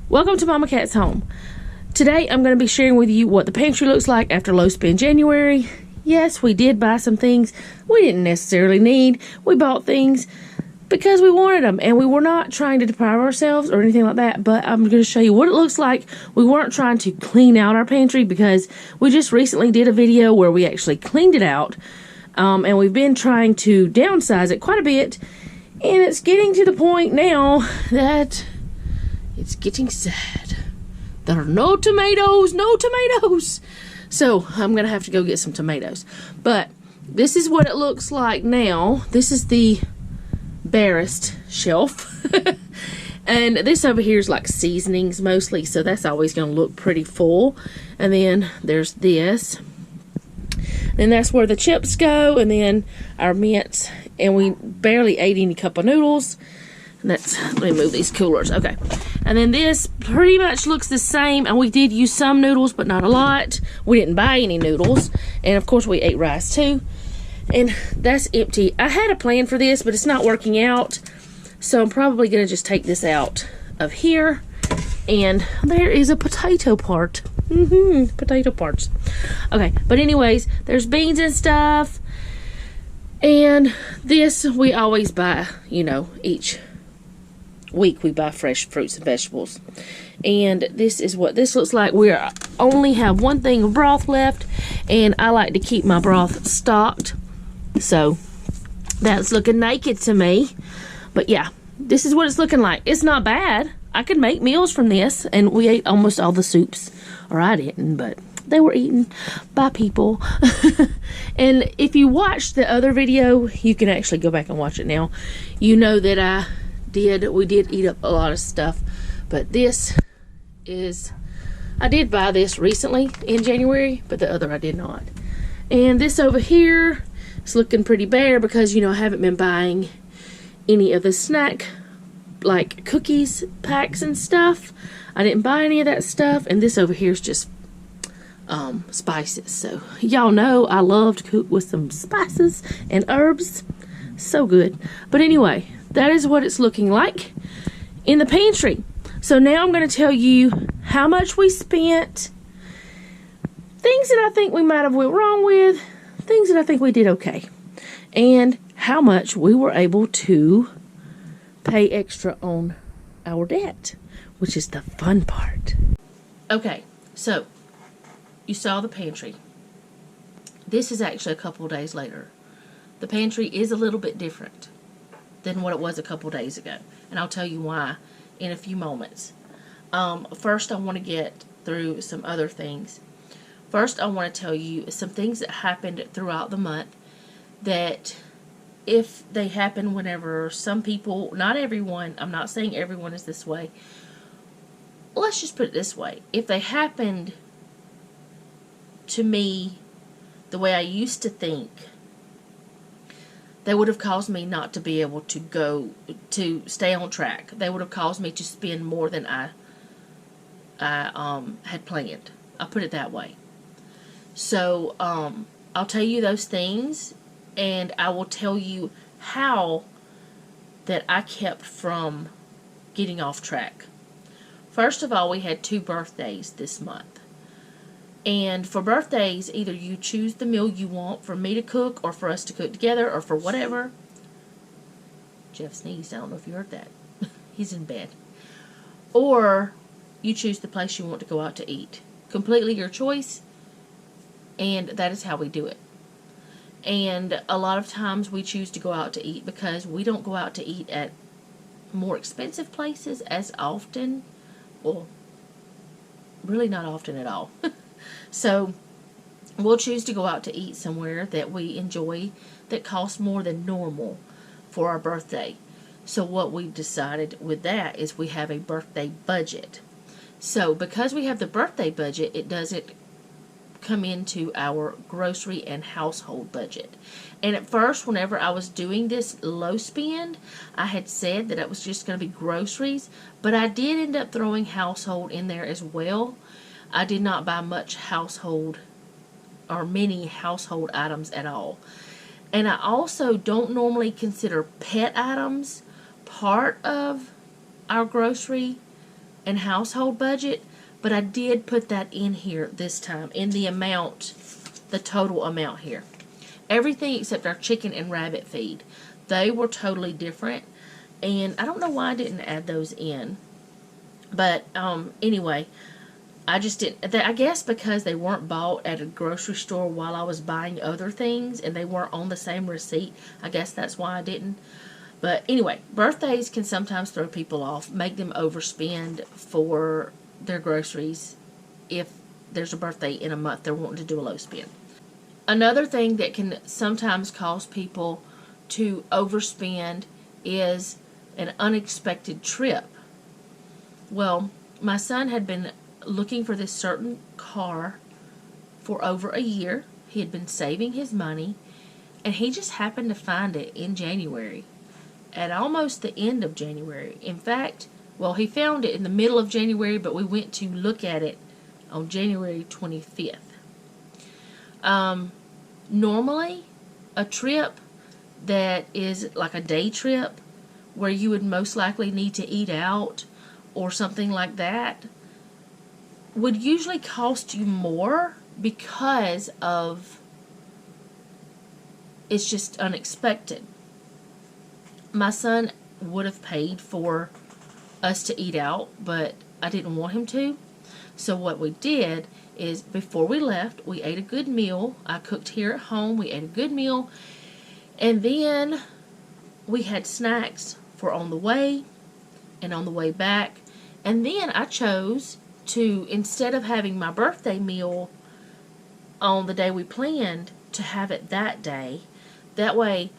Welcome to Mama Cat's Home. Today I'm going to be sharing with you what the pantry looks like after low spend January. Yes, we did buy some things we didn't necessarily need. We bought things because we wanted them, and we were not trying to deprive ourselves or anything like that, but I'm going to show you what it looks like. We weren't trying to clean out our pantry because we just recently did a video where we actually cleaned it out, and we've been trying to downsize it quite a bit, and it's getting to the point now that it's getting sad. There are no tomatoes, no tomatoes. So I'm going to have to go get some tomatoes. But this is what it looks like now. This is the barest shelf. And this over here is like seasonings mostly, so that's always going to look pretty full. And then there's this. And that's where the chips go, and then our mints. And we barely ate any cup of noodles. And that's, let me move these coolers. Okay. And then this pretty much looks the same. And we did use some noodles, but not a lot. We didn't buy any noodles. And of course we ate rice too. And that's empty. I had a plan for this, but it's not working out. So I'm probably going to just take this out of here. And there is a potato part. Potato parts. Okay. But anyways, there's beans and stuff. And this we always buy, you know, each week we buy fresh fruits and vegetables. And this is what this looks like. We only have one thing of broth left, and I like to keep my broth stocked, so that's looking naked to me. But yeah, this is what it's looking like. It's not bad. I could make meals from this, and we ate almost all the soups, or I didn't, but they were eaten by people. And if you watched the other video, you can actually go back and watch it now. You know that we did eat up a lot of stuff, but this is, I did buy this recently in January, but the other I did not. And this over here is looking pretty bare because, you know, I haven't been buying any of the snack, like cookies packs and stuff. I didn't buy any of that stuff. And this over here is just spices. So y'all know I love to cook with some spices and herbs. So good. But anyway, that is what it's looking like in the pantry. So now I'm going to tell you how much we spent, things that I think we might have went wrong with, things that I think we did okay, and how much we were able to pay extra on our debt, which is the fun part. Okay, so you saw the pantry. This is actually a couple of days later. The pantry is a little bit different than what it was a couple days ago, and I'll tell you why in a few moments. First, I want to get through some other things. First, I want to tell you some things that happened throughout the month that, if they happen whenever some people, not everyone, I'm not saying everyone is this way, let's just put it this way, if they happened to me the way I used to think, they would have caused me not to be able to stay on track. They would have caused me to spend more than I had planned. I'll put it that way. So, I'll tell you those things, and I will tell you how that I kept from getting off track. First of all, we had 2 birthdays this month. And for birthdays, either you choose the meal you want for me to cook, or for us to cook together, or for whatever. Jeff sneezed. I don't know if you heard that. He's in bed. Or you choose the place you want to go out to eat. Completely your choice. And that is how we do it. And a lot of times we choose to go out to eat because we don't go out to eat at more expensive places as often. Well, really not often at all. So we'll choose to go out to eat somewhere that we enjoy that costs more than normal for our birthday. So what we've decided with that is we have a birthday budget. So because we have the birthday budget, it doesn't come into our grocery and household budget. And at first, whenever I was doing this low spend, I had said that it was just going to be groceries, but I did end up throwing household in there as well. I did not buy much household or many household items at all. And I also don't normally consider pet items part of our grocery and household budget, but I did put that in here this time, in the amount, the total amount here. Everything except our chicken and rabbit feed. They were totally different, and I don't know why I didn't add those in. But anyway, I just didn't. I guess because they weren't bought at a grocery store while I was buying other things, and they weren't on the same receipt. I guess that's why I didn't. But anyway, birthdays can sometimes throw people off, make them overspend for their groceries if there's a birthday in a month they're wanting to do a low spend. Another thing that can sometimes cause people to overspend is an unexpected trip. Well, my son had been looking for this certain car for over a year. He had been saving his money, and he just happened to find it in January, at almost the end of January. In fact, well, he found it in the middle of January, but we went to look at it on January 25th. Normally, a trip that is like a day trip where you would most likely need to eat out or something like that would usually cost you more because of it's just unexpected. My son would have paid for us to eat out, but I didn't want him to. So what we did is before we left, we ate a good meal. I cooked here at home. We ate a good meal. And then we had snacks for on the way and on the way back. And then I chose to, instead of having my birthday meal on the day we planned, to have it that day. That way,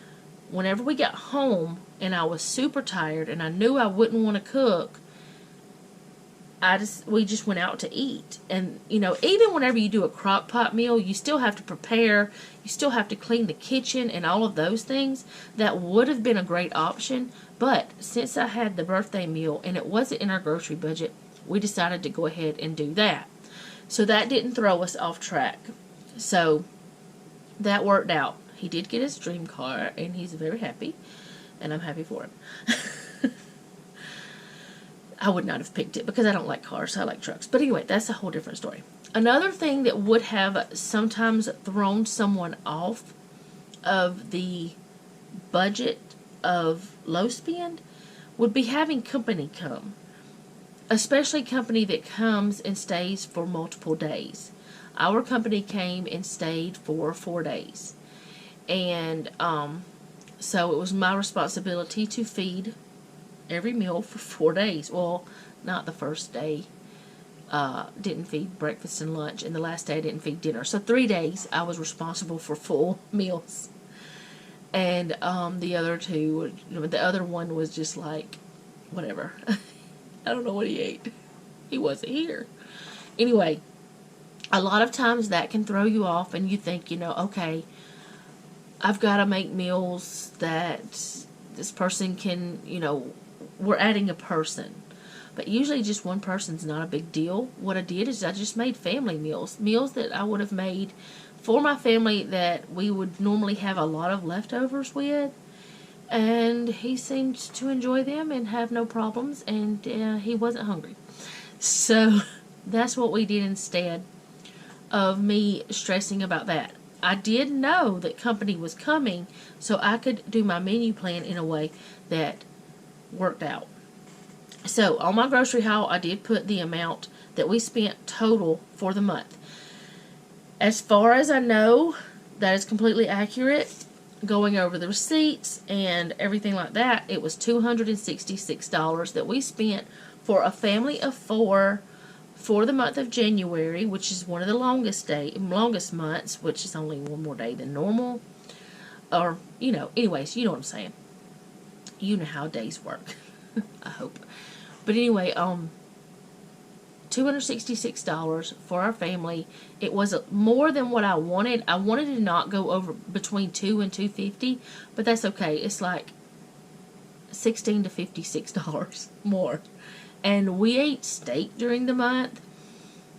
whenever we got home and I was super tired and I knew I wouldn't want to cook, we just went out to eat. And, you know, even whenever you do a crock pot meal, you still have to prepare, you still have to clean the kitchen and all of those things. That would have been a great option, but since I had the birthday meal and it wasn't in our grocery budget, we decided to go ahead and do that. So that didn't throw us off track. So that worked out. He did get his dream car, and he's very happy, and I'm happy for him. I would not have picked it because I don't like cars. I like trucks. But anyway, that's a whole different story. Another thing that would have sometimes thrown someone off of the budget of low spend would be having company come. Especially company that comes and stays for multiple days. Our company came and stayed for 4 days. And so it was my responsibility to feed every meal for 4 days. Well, not the first day. Didn't feed breakfast and lunch. And the last day I didn't feed dinner. So 3 days I was responsible for full meals. And the other two, the other one was just like, whatever. I don't know what he ate. He wasn't here. Anyway, a lot of times that can throw you off and you think, you know, okay, I've got to make meals that this person can, you know, we're adding a person. But usually just one person's not a big deal. What I did is I just made family meals. Meals that I would have made for my family that we would normally have a lot of leftovers with. And he seemed to enjoy them and have no problems. And he wasn't hungry. So that's what we did instead of me stressing about that. I did know that company was coming, so I could do my menu plan in a way that worked out. So on my grocery haul, I did put the amount that we spent total for the month. As far as I know, that is completely accurate. Going over the receipts and everything like that, it was $266 that we spent for a family of 4 for the month of January, which is one of the longest months, which is only one more day than normal. Or, you know, anyways, you know what I'm saying. You know how days work. I hope. But anyway, $266 for our family. It was more than what I wanted. I wanted to not go over between $2 and $250, but that's okay. It's like $16 to $56 more. And we ate steak during the month.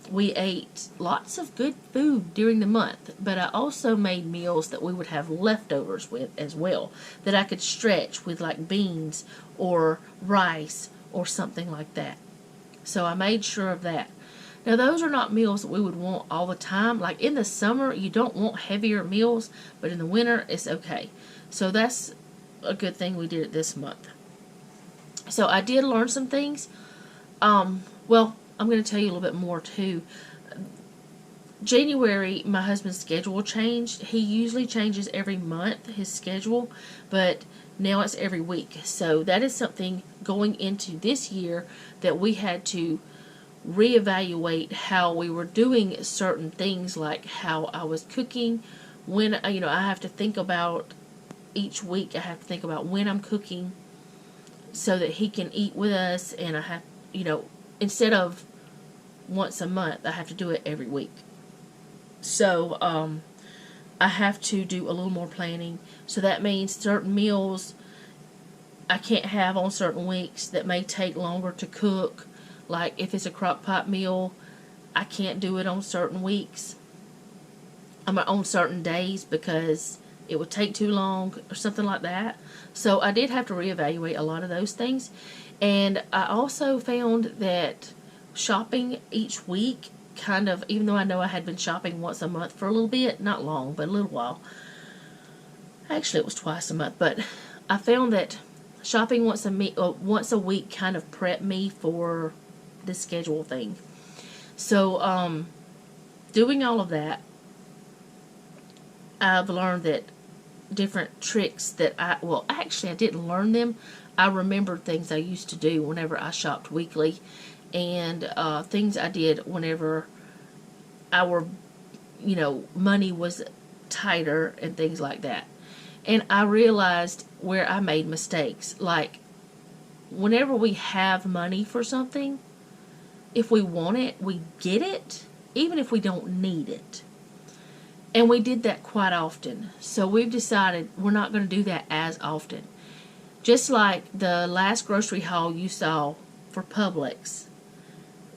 We ate lots of good food during the month, but I also made meals that we would have leftovers with as well, that I could stretch with like beans or rice or something like that. So I made sure of that. Now, those are not meals that we would want all the time. Like in the summer, you don't want heavier meals, but in the winter, it's okay. So that's a good thing we did it this month. So I did learn some things. Well, I'm going to tell you a little bit more too. January, my husband's schedule changed. He usually changes every month, his schedule, but now it's every week. So that is something going into this year that we had to reevaluate how we were doing certain things, like how I was cooking. When, I have to think about each week, I have to think about when I'm cooking so that he can eat with us, and I have, instead of once a month, I have to do it every week. So, I have to do a little more planning. So that means certain meals I can't have on certain weeks that may take longer to cook. Like if it's a crock pot meal, I can't do it on certain weeks. On certain days because it would take too long or something like that. So I did have to reevaluate a lot of those things. And I also found that shopping each week kind of, even though I know I had been shopping once a month for a little bit, not long, but a little while. Actually, it was twice a month, but I found that shopping once a week kind of prepped me for the schedule thing. So, doing all of that, I've learned that different tricks that actually I didn't learn them. I remembered things I used to do whenever I shopped weekly, and things I did whenever our, money was tighter and things like that. And I realized where I made mistakes. Like, whenever we have money for something, if we want it, we get it, even if we don't need it. And we did that quite often. So we've decided we're not going to do that as often. Just like the last grocery haul you saw for Publix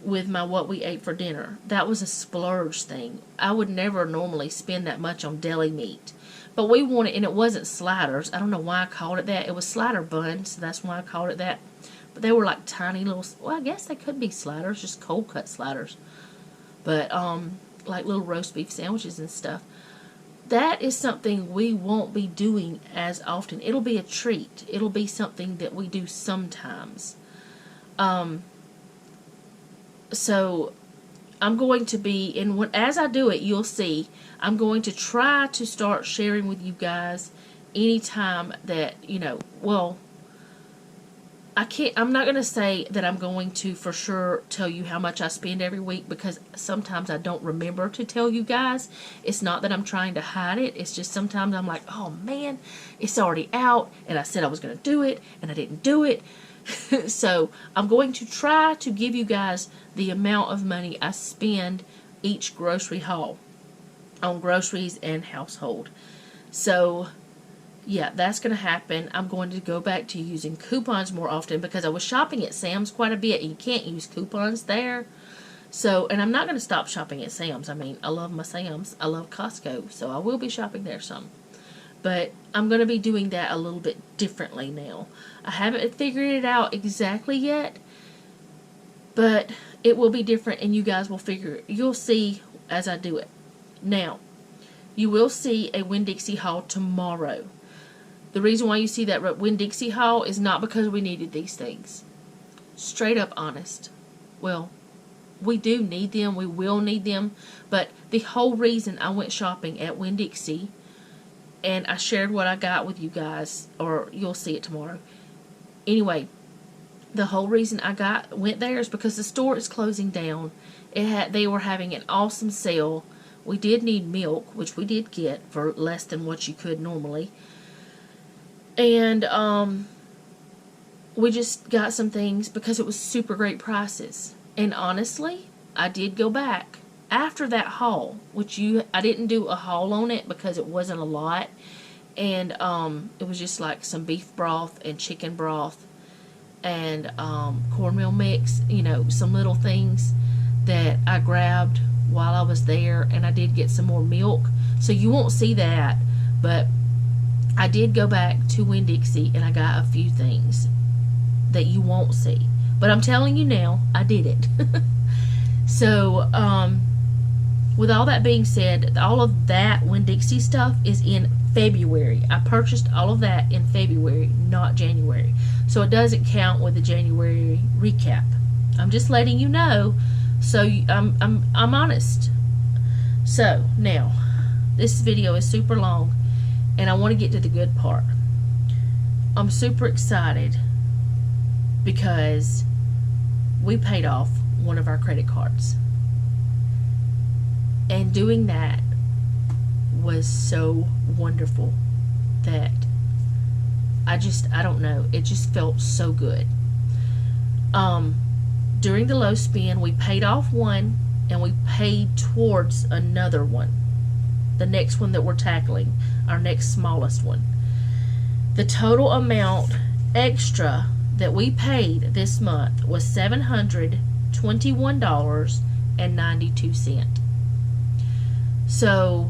with my what we ate for dinner. That was a splurge thing. I would never normally spend that much on deli meat. But we wanted, and it wasn't sliders. I don't know why I called it that. It was slider buns, so that's why I called it that. But they were like tiny little, well, I guess they could be sliders, just cold cut sliders. But, like little roast beef sandwiches and stuff. That is something we won't be doing as often. It'll be a treat. It'll be something that we do sometimes. So I'm going to be, and as I do it, you'll see, I'm going to try to start sharing with you guys anytime that, I'm not going to say that I'm going to for sure tell you how much I spend every week, because sometimes I don't remember to tell you guys. It's not that I'm trying to hide it. It's just sometimes I'm like, oh man, it's already out, and I said I was going to do it, and I didn't do it. So I'm going to try to give you guys the amount of money I spend each grocery haul on groceries and household. So yeah, that's going to happen. I'm going to go back to using coupons more often, because I was shopping at Sam's quite a bit, and you can't use coupons there. So, and I'm not going to stop shopping at Sam's. I mean, I love my Sam's. I love Costco, so I will be shopping there some. But I'm going to be doing that a little bit differently now. I haven't figured it out exactly yet, but it will be different, and you guys will you'll see as I do it. Now, you will see a Winn-Dixie haul tomorrow. The reason why you see that Winn-Dixie haul is not because we needed these things. Straight up honest. Well, we do need them. We will need them. But the whole reason I went shopping at Winn-Dixie, and I shared what I got with you guys, or you'll see it tomorrow. Anyway, the whole reason I went there is because the store is closing down. They were having an awesome sale. We did need milk, which we did get for less than what you could normally. And we just got some things because it was super great prices. And honestly, I did go back after that haul, which I didn't do a haul on it because it wasn't a lot. And it was just like some beef broth and chicken broth and cornmeal mix, some little things that I grabbed while I was there. And I did get some more milk, so you won't see that, but I did go back to Winn-Dixie and I got a few things that you won't see. But I'm telling you now, I did it. So, with all that being said, all of that Winn-Dixie stuff is in February. I purchased all of that in February, not January. So it doesn't count with the January recap. I'm just letting you know, so I'm honest. So now, this video is super long, and I want to get to the good part. I'm super excited because we paid off one of our credit cards. And doing that was so wonderful that I don't know, it just felt so good. During the low spin, we paid off one and we paid towards another one. The next one that we're tackling, our next smallest one. The total amount extra that we paid this month was $721.92. So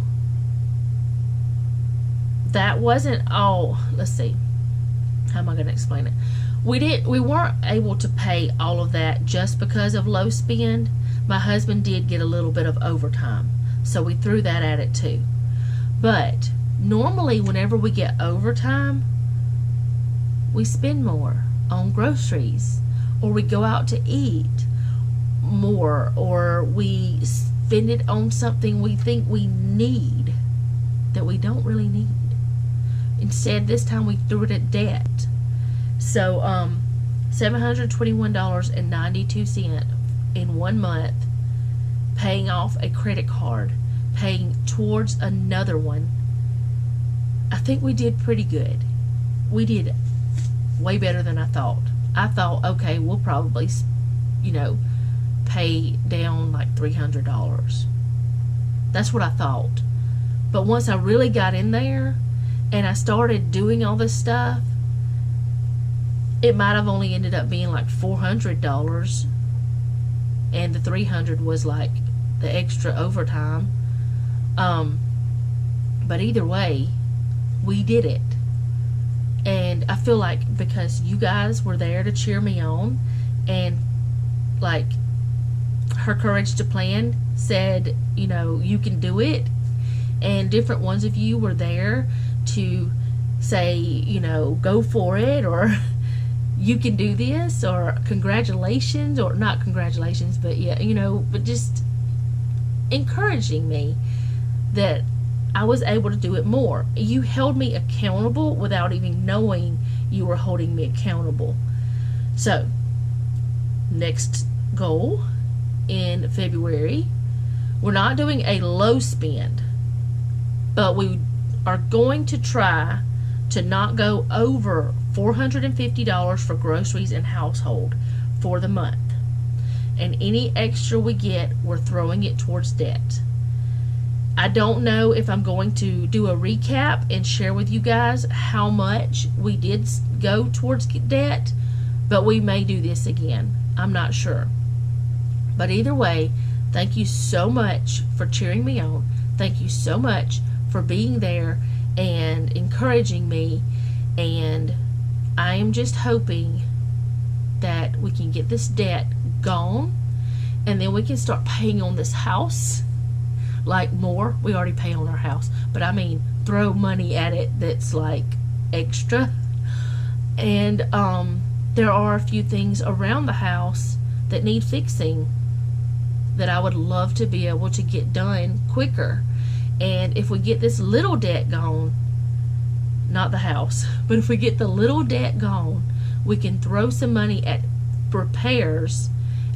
that wasn't all. Let's see, how am I going to explain it? We weren't able to pay all of that just because of low spend. My husband did get a little bit of overtime, so we threw that at it too. But normally whenever we get overtime, we spend more on groceries, or we go out to eat more, or we spend it on something we think we need that we don't really need. Instead, this time we threw it at debt. So $721.92 in 1 month, paying off a credit card, paying towards another one. I think we did pretty good. We did way better than I thought. I thought, okay, we'll probably, pay down like $300. That's what I thought. But once I really got in there and I started doing all this stuff, it might have only ended up being like $400, and the $300 was like the extra overtime. But either way, we did it. And I feel like because you guys were there to cheer me on, and like Her Courage to Plan said, you can do it, and different ones of you were there to say, go for it, or you can do this, or congratulations, or not congratulations, but yeah, but just encouraging me that I was able to do it more. You held me accountable without even knowing you were holding me accountable. So, next goal in February, we're not doing a low spend, but we are going to try to not go over $450 for groceries and household for the month. And any extra we get, we're throwing it towards debt. I don't know if I'm going to do a recap and share with you guys how much we did go towards debt, but we may do this again. I'm not sure. But either way, thank you so much for cheering me on. Thank you so much for being there and encouraging me. And I am just hoping that we can get this debt gone, and then we can start paying on this house. Like more. We already pay on our house, but I mean throw money at it that's like extra. And there are a few things around the house that need fixing that I would love to be able to get done quicker. And if we get this little debt gone, not the house, but if we get the little debt gone, we can throw some money at repairs,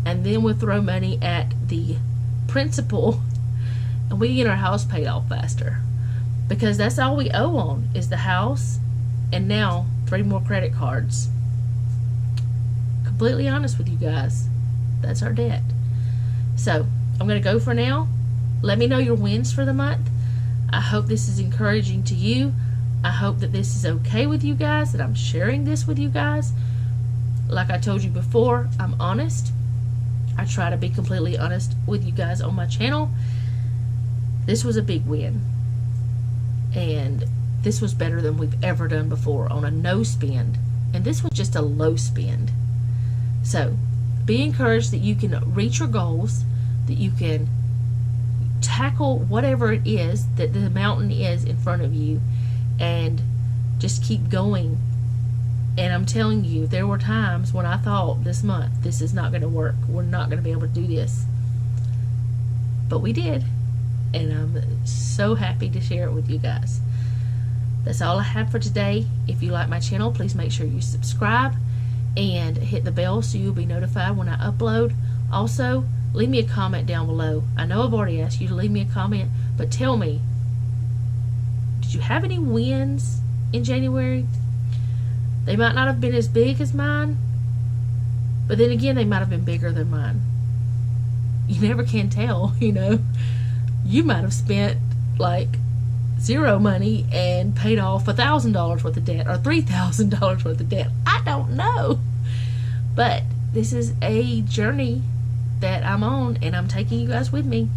and then we'll throw money at the principal, and we get our house paid off faster, because that's all we owe on is the house, and now 3 more credit cards. Completely honest with you guys, that's our debt. So I'm gonna go for now. Let me know your wins for the month. I hope this is encouraging to you. I hope that this is okay with you guys, that I'm sharing this with you guys. Like I told you before, I'm honest. I try to be completely honest with you guys on my channel. This was a big win, and this was better than we've ever done before on a no spend, and this was just a low spend. So be encouraged that you can reach your goals, that you can tackle whatever it is that the mountain is in front of you, and just keep going. And I'm telling you, there were times when I thought this month, this is not going to work. We're not going to be able to do this. But we did. And I'm so happy to share it with you guys. That's all I have for today. If you like my channel, please make sure you subscribe and hit the bell so you'll be notified when I upload. Also, leave me a comment down below. I know I've already asked you to leave me a comment, but tell me, did you have any wins in January? They might not have been as big as mine, but then again, they might have been bigger than mine. You never can tell, you know. You might have spent like zero money and paid off $1,000 worth of debt or $3,000 worth of debt. I don't know. But this is a journey that I'm on, and I'm taking you guys with me.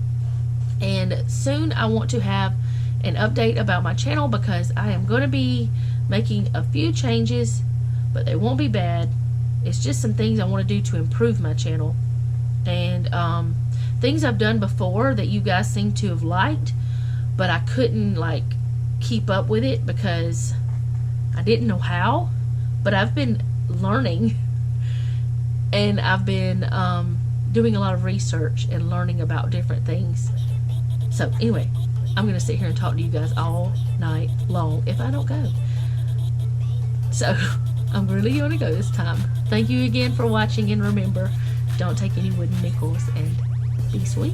And soon I want to have an update about my channel, because I am going to be making a few changes, but they won't be bad. It's just some things I want to do to improve my channel, and things I've done before that you guys seem to have liked, but I couldn't like keep up with it because I didn't know how. But I've been learning, and I've been doing a lot of research and learning about different things. So anyway, I'm gonna sit here and talk to you guys all night long if I don't go. So I'm really gonna go this time. Thank you again for watching, and remember, don't take any wooden nickels, and be sweet.